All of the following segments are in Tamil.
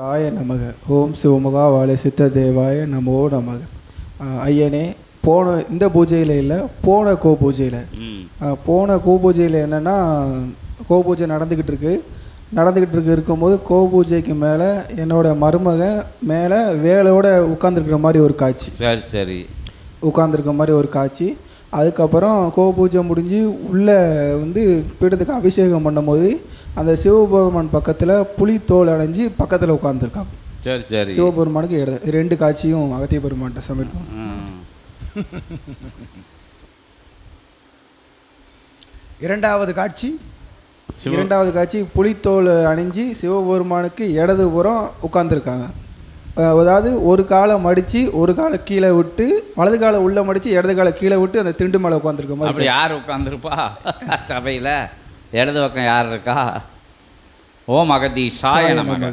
ஆய நமக. ஓம் சிவமுகா வாழை சித்த தேவாய நமோ நமக. ஐயனே, இந்த பூஜையில் இல்லை, போன பூஜையில் என்னென்னா, பூஜை நடந்துக்கிட்டு இருக்கும்போது பூஜைக்கு மேலே என்னோடய மருமகன் மேலே வேலையோட உட்காந்துருக்கிற மாதிரி ஒரு காட்சி. சரி உட்காந்துருக்க மாதிரி ஒரு காட்சி. அதுக்கப்புறம் பூஜை முடிஞ்சு உள்ளே பீடத்துக்கு அபிஷேகம் பண்ணும்போது அந்த சிவபெருமான் பக்கத்தில் புலி தோல் அடைஞ்சு பக்கத்தில் உட்காந்துருக்கான். சரி சிவபெருமானுக்கு ரெண்டு காட்சியும் அகத்திய பெருமான்கிட்ட சமைப்போம். இரண்டாவது காட்சி புலித்தோல் அணிஞ்சு சிவபெருமானுக்கு இடதுபுறம் உட்காந்துருக்காங்க. அதாவது ஒரு காலை மடித்து ஒரு காலை கீழே விட்டு, வலது காலை உள்ளே மடித்து இடது காலை கீழே விட்டு அந்த திண்டு மேலே உட்காந்துருக்க மாதிரி. யார் உட்காந்துருப்பா சபையில்? இடது பக்கம் யார் இருக்கா? ஓம் அகதீஷாய நமக.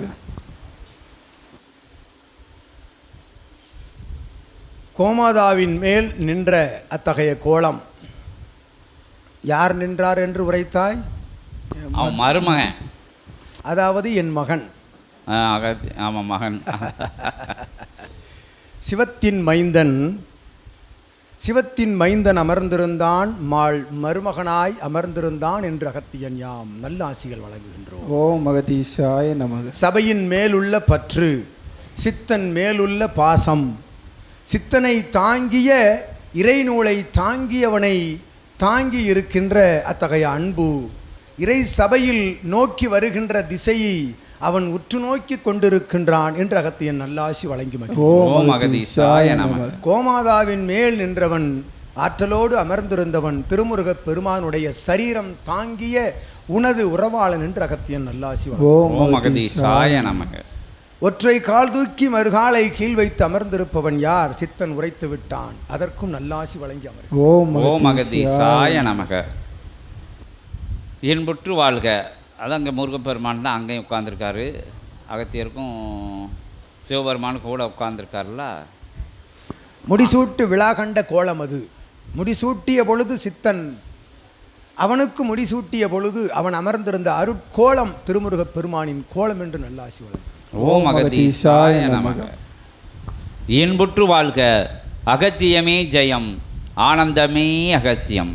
கோமாதாவின் மேல் நின்ற அத்தகைய கோலம் யார் நின்றார் என்று உரைத்தாய்? அவன் மருமகன், அதாவது என் மகன். ஆமாம், மகன். சிவத்தின் மைந்தன் அமர்ந்திருந்தான், மருமகனாய் அமர்ந்திருந்தான் என்று அகத்தியன் யாம் நல்ல ஆசிகள் வழங்குகின்றோம். ஓம் அகதீஷாய நமக. சபையின் மேலுள்ள பற்று, சித்தன் மேலுள்ள பாசம், சித்தனை தாங்கிய இறைநூலை தாங்கியவனை தாங்கி இருக்கின்ற அத்தகைய அன்பு, இறை சபையில் நோக்கி வருகின்ற திசையை அவன் உற்று நோக்கி கொண்டிருக்கின்றான் என்று அகத்தியன் நல்லாசி வழங்கி கோமாதாவின் மேல் நின்றவன், ஆற்றலோடு அமர்ந்திருந்தவன், திருமுருகப் பெருமானுடைய சரீரம் தாங்கிய உனது உறவாளன் என்று அகத்தியன் நல்லாசி நமக. ஒற்றை கால் தூக்கி மறுகாலை கீழ் வைத்து அமர்ந்திருப்பவன் யார்? சித்தன் உரைத்து விட்டான். அதற்கும் நல்லாசி வழங்கி அமர். ஓம் அகதீஷாய நமக. இன்புற்று வாழ்க. அது அங்கே முருகப்பெருமான் தான் அங்கேயும் உட்காந்துருக்காரு. அகத்தியருக்கும் சிவபெருமானுக்கு கூட உட்காந்துருக்காருல்ல. முடிசூட்டு விழா கண்ட கோலம் அது. முடிசூட்டிய பொழுது சித்தன், அவனுக்கு முடிசூட்டிய பொழுது அவன் அமர்ந்திருந்த அருட்கோலம் திருமுருகப் பெருமானின் கோலம் என்று நல்லாசி வழங்கும். ஓம் அகதீஷாய நமக. இன்புற்று வாழ்க. அகத்தியமே ஜெயம், ஆனந்தமே அகத்தியம்.